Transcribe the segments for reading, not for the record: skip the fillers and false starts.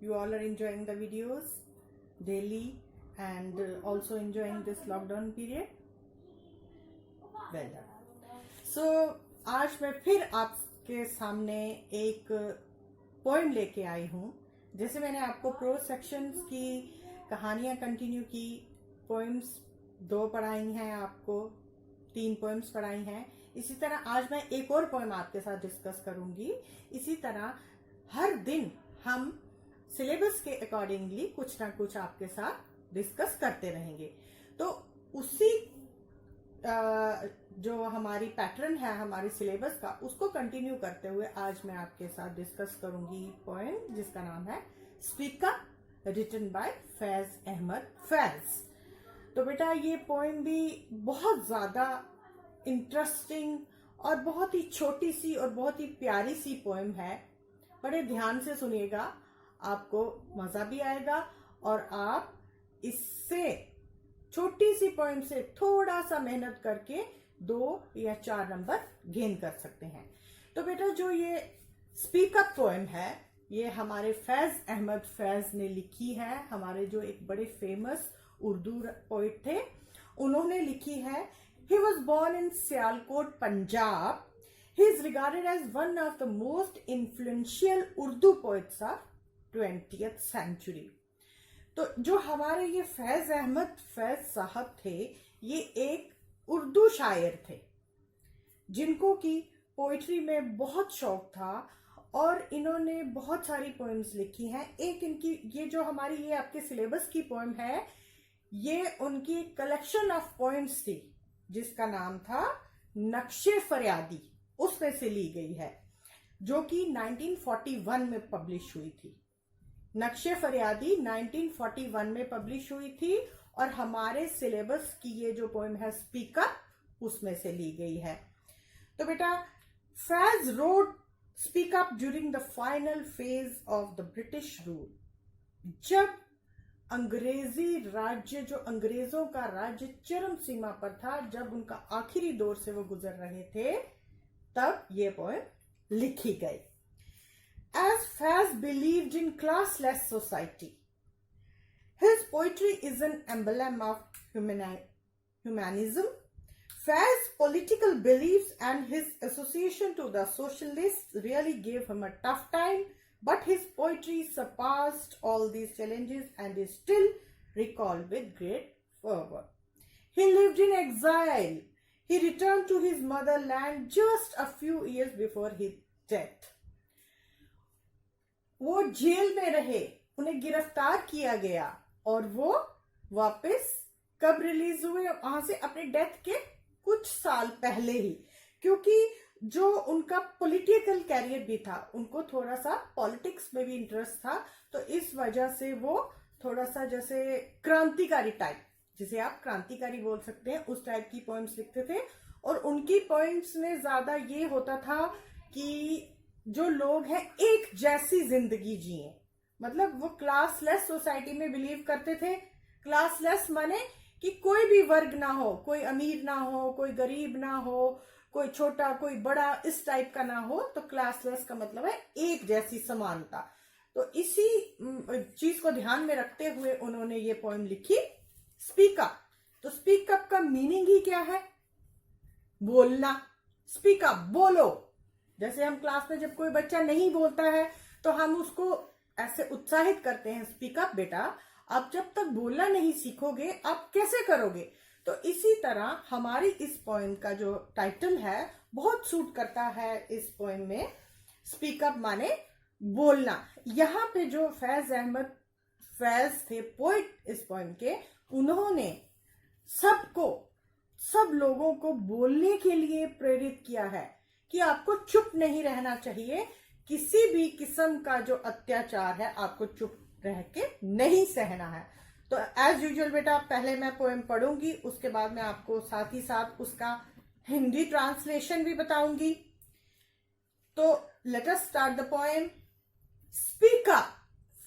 you all are enjoying the videos daily and also enjoying this lockdown period. Well done. So आज मैं फिर आपके सामने एक पोएम लेके आई हूँ. जैसे मैंने आपको प्रोज सेक्शंस की कहानियां कंटिन्यू की, पोएम्स 2 पढ़ाई हैं, आपको 3 पोएम्स पढ़ाई हैं, इसी तरह आज मैं एक और पोएम आपके साथ डिस्कस करूंगी. इसी तरह हर दिन हम सिलेबस के अकॉर्डिंगली कुछ ना कुछ आपके साथ डिस्कस करते रहेंगे. तो उसी जो हमारी पैटर्न है हमारे सिलेबस का, उसको कंटिन्यू करते हुए आज मैं आपके साथ डिस्कस करूंगी पोएम जिसका नाम है speak up, written by Faiz Ahmad Faiz. तो बेटा ये पोएम भी बहुत ज्यादा इंटरेस्टिंग और बहुत ही छोटी सी और बहुत ही प्यारी सी पोएम है. बड़े ध्यान से सुनिएगा, आपको मजा भी आएगा और आप इससे छोटी सी पोएम से थोड़ा सा मेहनत करके 2 या 4 नंबर गेन कर सकते हैं. तो बेटा जो ये स्पीक अप पोएम है ये हमारे फैज अहमद फैज ने लिखी है. हमारे जो एक बड़े फेमस उर्दू पोइट थे उन्होंने लिखी है. He was born in Sialkot, Punjab. He is regarded as one of the most influential Urdu poets of 20th century. तो जो हमारे ये फैज अहमद फैज साहब थे, ये एक उर्दू शायर थे जिनको की पोइट्री में बहुत शौक था और इन्होंने बहुत सारी पोएम्स लिखी हैं. एक इनकी ये जो हमारी ये आपके सिलेबस की पोएम है, ये उनकी कलेक्शन ऑफ पोएम्स थी जिसका नाम था नक्शे फरियादी, उसमें से ली गई है, जो कि 1941 में पब्लिश हुई थी. नक्शे फरियादी 1941 में पब्लिश हुई थी और हमारे सिलेबस की ये जो पोएम है स्पीक अप उसमें से ली गई है. तो बेटा Faiz road speak up during the final phase of the British rule. जब अंग्रेजी राज्य, जो अंग्रेजों का राज्य चरम सीमा पर था, जब उनका आखिरी दौर से वो गुजर रहे थे, तब ये पोएम लिखी गई. As Faz believed in classless society, his poetry is an emblem of humanism. Faz's political beliefs and his association to the socialists really gave him a tough time, but his poetry surpassed all these challenges and is still recalled with great fervor. He lived in exile. He returned to his motherland just a few years before his death. वो jail में रहे, उन्हें गिरफ्तार किया गया और वो वापस कब रिलीज हुए? वहां से अपने डेथ के कुछ साल पहले ही, क्योंकि जो उनका पॉलिटिकल कैरियर भी था, उनको थोड़ा सा पॉलिटिक्स में भी इंटरेस्ट था, तो इस वजह से वो थोड़ा सा जैसे क्रांतिकारी टाइप, जिसे आप क्रांतिकारी बोल सकते हैं, उस टाइप की पोएम्स लिखते थे. और उनकी पोएम्स में ज्यादा ये होता था कि जो लोग हैं एक जैसी जिंदगी जिए, मतलब वो क्लासलेस सोसाइटी में बिलीव करते थे. क्लासलेस माने कि कोई भी वर्ग ना हो, कोई अमीर ना हो, कोई गरीब ना हो, कोई छोटा कोई बड़ा, इस टाइप का ना हो. तो क्लासलेस का मतलब है एक जैसी समानता. तो इसी चीज को ध्यान में रखते हुए उन्होंने ये पोएम लिखी स्पीक अप. तो स्पीक अप का मीनिंग ही क्या है? बोलना. स्पीक अप, बोलो. जैसे हम क्लास में जब कोई बच्चा नहीं बोलता है तो हम उसको ऐसे उत्साहित करते हैं, स्पीक अप बेटा, आप जब तक बोलना नहीं सीखोगे आप कैसे करोगे? तो इसी तरह हमारी इस पोएम का जो टाइटल है बहुत सूट करता है इस पोएम में. स्पीक अप माने बोलना. यहाँ पे जो फैज अहमद फैज थे पोइट इस पोएम के, उन्होंने सब लोगों को बोलने के लिए प्रेरित किया है कि आपको चुप नहीं रहना चाहिए. किसी भी किस्म का जो अत्याचार है आपको चुप रह के नहीं सहना है. तो एज यूजुअल बेटा पहले मैं पोएम पढ़ूंगी, उसके बाद मैं आपको साथ ही साथ उसका हिंदी ट्रांसलेशन भी बताऊंगी. तो let us start the poem. Speak up,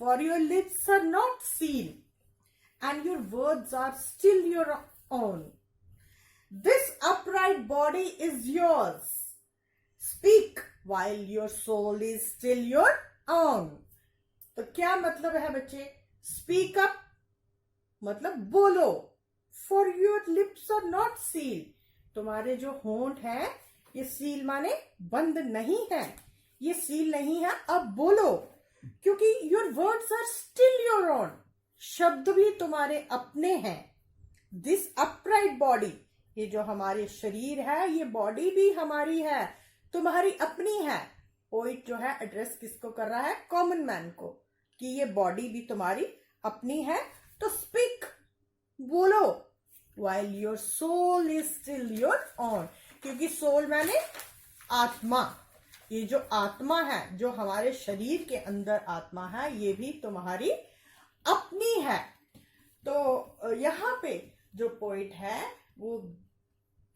for your lips are not sealed and your words are still your own. This upright body is yours. Speak while your soul is still your own. तो क्या मतलब है बच्चे? Speak up मतलब बोलो। For your lips are not seal, तुम्हारे जो होंठ हैं ये सील माने बंद नहीं है, ये सील नहीं है, अब बोलो, क्योंकि your words are still your own, शब्द भी तुम्हारे अपने हैं। दिस अपराइट बॉडी, ये जो हमारे शरीर है, ये बॉडी भी हमारी है, तुम्हारी अपनी है। पोइट जो है एड्रेस किसको कर रहा है? कॉमन मैन को, कि ये बॉडी भी तुम्हारी अपनी है, तो स्पीक, बोलो। While your soul is still your own, क्योंकि सोल माने आत्मा, ये जो आत्मा है, जो हमारे शरीर के अंदर आत्मा है, ये भी तुम्हारी अपनी है। तो यहाँ पे जो पोइट है वो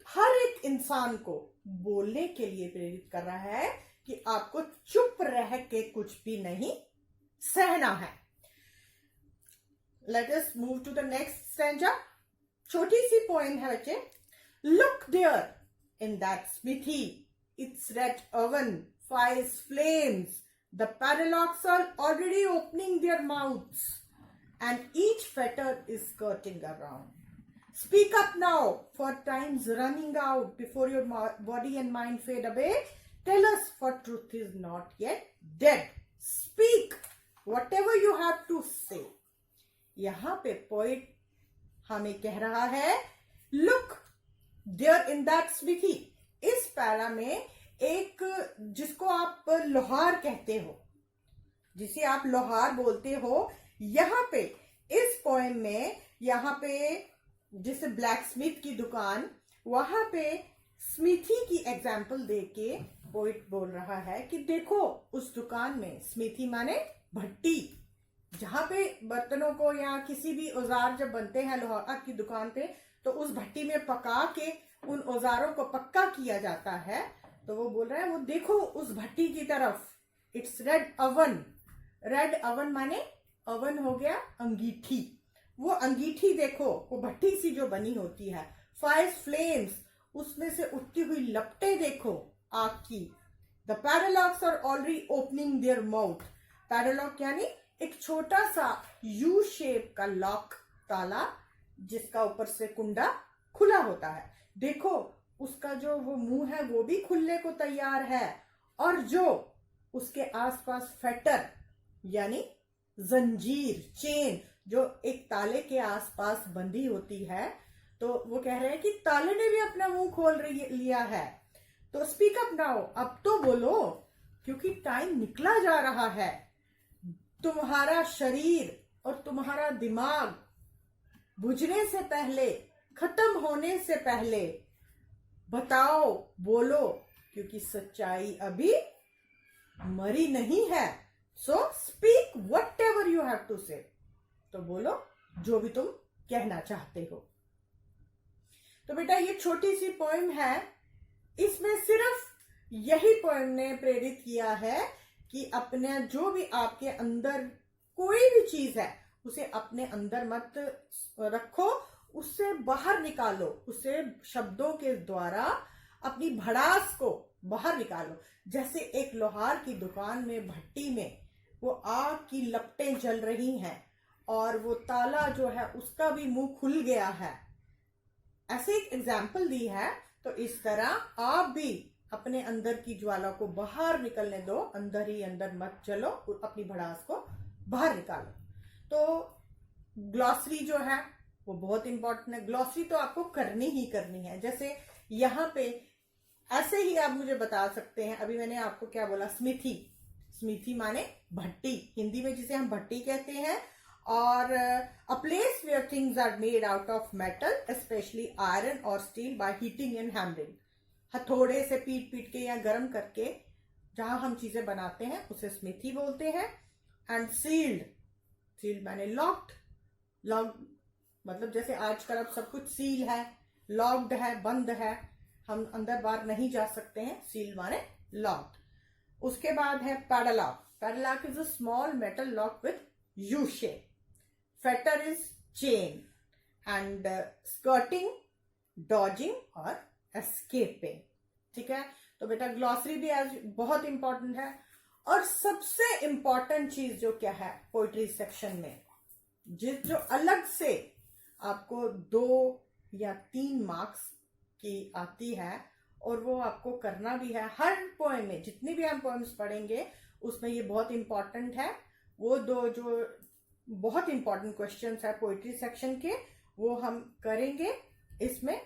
हर एक इंसान को बोलने के लिए प्रेरित कर रहा है कि आपको चुप रह के कुछ भी नहीं सहना है। Let us move to the next stanza. छोटी सी पोएम है बच्चे। Look there in that smithy, it's red oven fires flames, the padlocks are already opening their mouths and each fetter is skirting around. Speak up now, for time's running out, before your body and mind fade away. Tell us, for truth is not yet dead. Speak whatever you have to say. यहाँ पे poet हमें कह रहा है, look there in that smithy. इस para में एक, जिसको आप लोहार कहते हो, जिसे आप लोहार बोलते हो, यहाँ पे इस पोएम में, यहाँ पे जिसे ब्लैक स्मिथ की दुकान, वहां पे स्मिथी की एग्जाम्पल देके पोइट बोल रहा है कि देखो उस दुकान में, स्मिथी माने भट्टी, जहां पे बर्तनों को या किसी भी औजार जब बनते हैं लोहार की दुकान पे, तो उस भट्टी में पका के उन औजारों को पक्का किया जाता है। तो वो बोल रहा है, वो देखो उस भट्टी की तरफ, it's red oven. Red oven माने अवन हो गया अंगीठी, वो अंगीठी देखो, वो भट्टी सी जो बनी होती है। फायर फ्लेम्स, उसमें से उठती हुई लपटें देखो आग की। The paralocks are already opening their mouth. Paralock यानी एक छोटा सा यू शेप का लॉक, ताला, जिसका ऊपर से कुंडा खुला होता है। देखो उसका जो वो मुंह है वो भी खुलने को तैयार है, और जो उसके आसपास फेटर यानी जंजीर, चेन, जो एक ताले के आसपास बंधी होती है, तो वो कह रहे हैं कि ताले ने भी अपना मुंह खोल लिया है। तो स्पीक अप नाउ, अब तो बोलो, क्योंकि टाइम निकला जा रहा है। तुम्हारा शरीर और तुम्हारा दिमाग बुझने से पहले, खत्म होने से पहले बताओ, बोलो, क्योंकि सच्चाई अभी मरी नहीं है। So speak whatever you have to say, तो बोलो जो भी तुम कहना चाहते हो। तो बेटा ये छोटी सी पोएम है, इसमें सिर्फ यही पोएम ने प्रेरित किया है कि अपने जो भी आपके अंदर कोई भी चीज है, उसे अपने अंदर मत रखो, उससे बाहर निकालो, उसे शब्दों के द्वारा अपनी भड़ास को बाहर निकालो। जैसे एक लोहार की दुकान में, भट्टी में वो आग की लपटें जल रही हैं और वो ताला जो है उसका भी मुंह खुल गया है, ऐसे एक एग्जाम्पल दी है। तो इस तरह आप भी अपने अंदर की ज्वाला को बाहर निकलने दो, अंदर ही अंदर मत चलो, अपनी भड़ास को बाहर निकालो। तो ग्लॉसरी जो है वो बहुत इंपॉर्टेंट है। ग्लॉसरी तो आपको करनी ही करनी है। जैसे यहाँ पे ऐसे ही आप मुझे बता सकते हैं, अभी मैंने आपको क्या बोला, स्मिथी, स्मिथी माने भट्टी, हिंदी में जिसे हम भट्टी कहते हैं। और a place where things are made out of metal, especially iron और steel, by heating and hammering. हथौड़े से पीट पीट के या गर्म करके जहां हम चीजें बनाते हैं उसे स्मिथी बोलते हैं। एंड सील्ड, सील्ड माने लॉक्ड, लॉक्ड मतलब जैसे आजकल अब सब कुछ सील है, लॉक्ड है, बंद है, हम अंदर बाहर नहीं जा सकते हैं, सील माने लॉक्ड। उसके बाद है padlock. Padlock is a small metal lock with U shape. Fetter is chain. And skirting, dodging और एस्केपिंग। ठीक है, तो बेटा ग्लॉसरी भी आज बहुत इंपॉर्टेंट है। और सबसे इंपॉर्टेंट चीज जो क्या है पोइट्री सेक्शन में, जो अलग से आपको 2 या 3 मार्क्स की आती है और वो आपको करना भी है हर पोएम में। जितनी भी हम पोएम्स पढ़ेंगे उसमें ये बहुत इंपॉर्टेंट है। वो 2 जो बहुत इंपॉर्टेंट क्वेश्चंस है पोइट्री सेक्शन के वो हम करेंगे इसमें।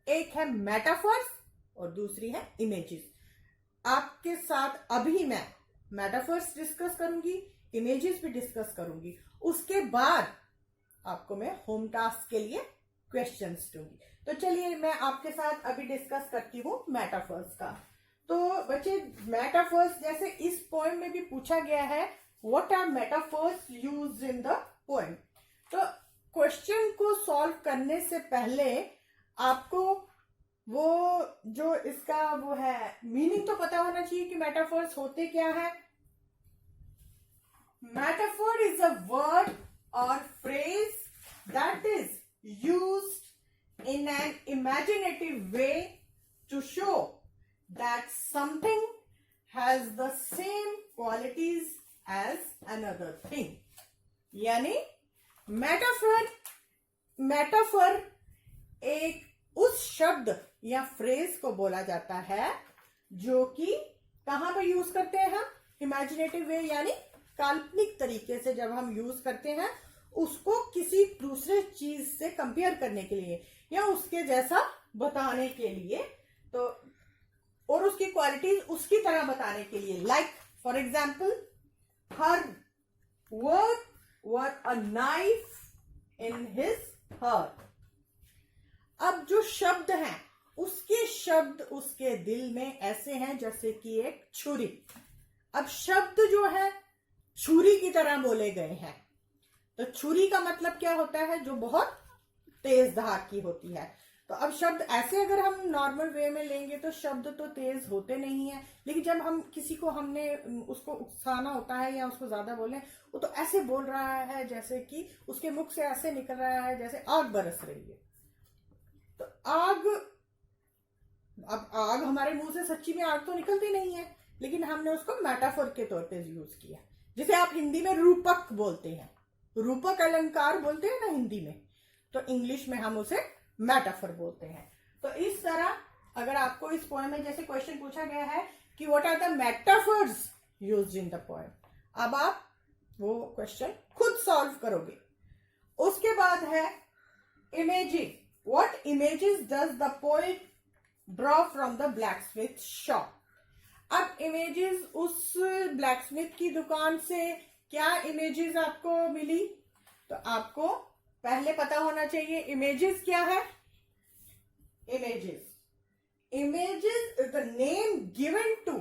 एक है मेटाफर्स और दूसरी है इमेजेस। आपके साथ अभी मैं मेटाफर्स डिस्कस करूंगी, इमेजेस भी डिस्कस करूंगी। उसके बाद आपको मैं होम टास्क के लिए क्वेश्चंस दूंगी। तो चलिए मैं आपके साथ अभी डिस्कस करती हूँ मेटाफर्स का। तो बच्चे मेटाफर्स जैसे इस पोएम में भी पूछा गया है, what are metaphors used in the poem. तो क्वेश्चन को सॉल्व करने से पहले आपको वो जो इसका वो है मीनिंग तो पता होना चाहिए कि मेटाफर्स होते क्या है। Metaphor is a word or phrase that is used in an imaginative way to show that something has the same qualities as another thing. यानी मेटाफर एक उस शब्द या फ्रेज को बोला जाता है जो कि कहां पर यूज करते हैं हम, इमेजिनेटिव वे यानी काल्पनिक तरीके से जब हम यूज करते हैं उसको किसी दूसरे चीज से कंपेयर करने के लिए या उसके जैसा बताने के लिए, तो और उसकी क्वालिटीज उसकी तरह बताने के लिए। Like for example, her work were a knife in his heart. अब जो शब्द हैं उसके शब्द उसके दिल में ऐसे हैं जैसे कि एक छुरी। अब शब्द जो है छुरी की तरह बोले गए हैं। तो छुरी का मतलब क्या होता है, जो बहुत तेज धार की होती है। तो अब शब्द ऐसे अगर हम नॉर्मल वे में लेंगे तो शब्द तो तेज होते नहीं है, लेकिन जब हम किसी को हमने उसको उकसाना होता है या उसको ज्यादा बोले, वो तो ऐसे बोल रहा है जैसे कि उसके मुख से ऐसे निकल रहा है जैसे आग बरस रही है। तो आग, अब आग हमारे मुंह से सच्ची में आग तो निकलती नहीं है, लेकिन हमने उसको मेटाफोर के तौर पे यूज किया। जिसे आप हिंदी में रूपक बोलते हैं, रूपक अलंकार बोलते हैं ना हिंदी में, तो इंग्लिश में हम उसे मेटाफर बोलते हैं। तो इस तरह अगर आपको इस पोएम में जैसे क्वेश्चन पूछा गया है कि what are the metaphors used in the poem, अब आप वो क्वेश्चन खुद सॉल्व करोगे। उसके बाद है images. What images does the poet draw from the blacksmith shop. अब इमेजेस उस ब्लैकस्मिथ की दुकान से क्या इमेजेस आपको मिली, तो आपको पहले पता होना चाहिए इमेजेस क्या है। Images is the name given to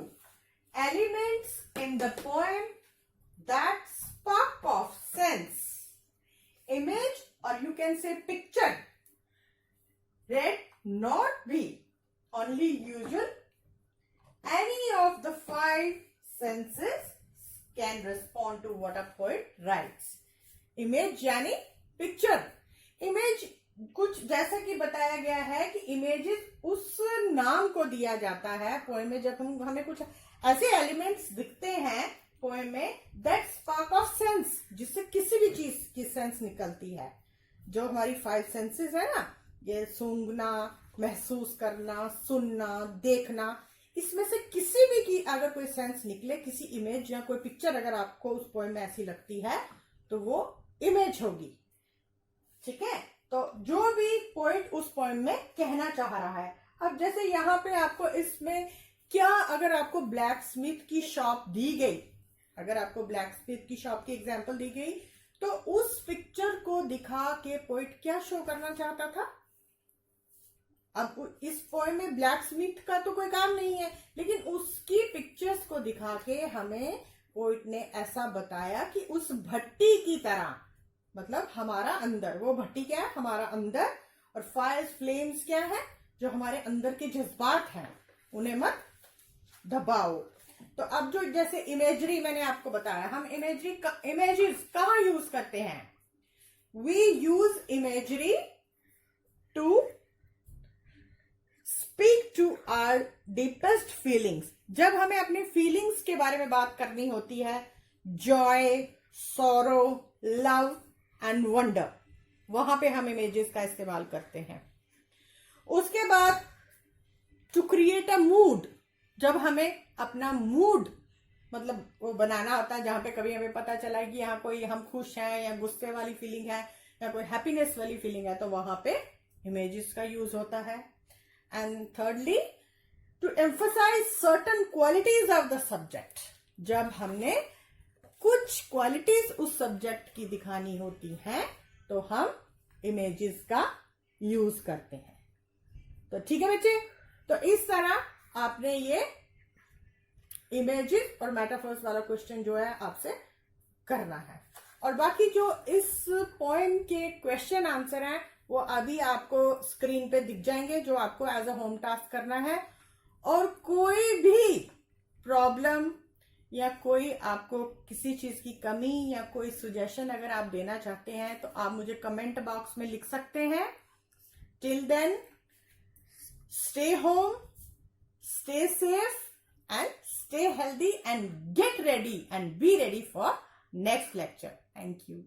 elements in the poem that spark of sense. Image और you can say picture let not be only usual, any of the 5 senses can respond to what a poet writes. Image यानी picture. Image कुछ जैसा कि बताया गया है कि images उस नाम को दिया जाता है पोएम में जब हमें कुछ ऐसे एलिमेंट्स दिखते हैं पोएम में दैट स्पार्क ऑफ सेंस, जिससे किसी भी चीज की सेंस निकलती है। जो हमारी 5 सेंसेस है ना, ये सूंघना, महसूस करना, सुनना, देखना, इसमें से किसी भी की अगर कोई सेंस निकले, किसी इमेज या कोई पिक्चर अगर आपको उस पोएम में ऐसी लगती है तो वो इमेज होगी। ठीक है, तो जो भी पोएट उस पोएम में कहना चाह रहा है। अब जैसे यहाँ पे आपको इसमें क्या, अगर आपको ब्लैक स्मिथ की शॉप दी गई, अगर आपको ब्लैक स्मिथ की शॉप की एग्जाम्पल दी गई, तो उस पिक्चर को दिखा के पोएट क्या शो करना चाहता था। अब इस पोएम में ब्लैक स्मिथ का तो कोई काम नहीं है, लेकिन उसकी पिक्चर्स को दिखा के हमें पोएट ने ऐसा बताया कि उस भट्टी की तरह, मतलब हमारा अंदर, वो भट्टी क्या है, हमारा अंदर, और फायर फ्लेम्स क्या है, जो हमारे अंदर के जज्बात हैं, उन्हें मत दबाओ। तो अब जो जैसे इमेजरी मैंने आपको बताया, हम इमेजेस कहाँ यूज करते हैं। We use imagery to speak to our deepest feelings. जब हमें अपनी फीलिंग्स के बारे में बात करनी होती है, Joy, sorrow, love and wonder, वहां पे हम इमेजेस का इस्तेमाल करते हैं। उसके बाद टू क्रिएट अ मूड, जब हमें अपना मूड मतलब वो बनाना होता है, जहां पे कभी हमें पता चला है कि यहाँ कोई हम खुश हैं या गुस्से वाली फीलिंग है या कोई हैप्पीनेस वाली फीलिंग है, तो वहां पे इमेजेस का यूज होता है। And thirdly to emphasise certain qualities of the subject, जब हमने कुछ क्वालिटीज उस सब्जेक्ट की दिखानी होती हैं तो हम इमेजेस का यूज करते हैं। तो ठीक है बच्चे, तो इस तरह आपने ये इमेजेस और मेटाफर्स वाला क्वेश्चन जो है आपसे करना है। और बाकी जो इस पोएम के क्वेश्चन आंसर हैं वो अभी आपको स्क्रीन पे दिख जाएंगे, जो आपको एज अ होम टास्क करना है। और कोई भी प्रॉब्लम या कोई आपको किसी चीज की कमी या कोई सुजेशन अगर आप देना चाहते हैं तो आप मुझे कमेंट बॉक्स में लिख सकते हैं। Till then stay home, stay safe and stay healthy and get ready and be ready for next lecture. Thank you.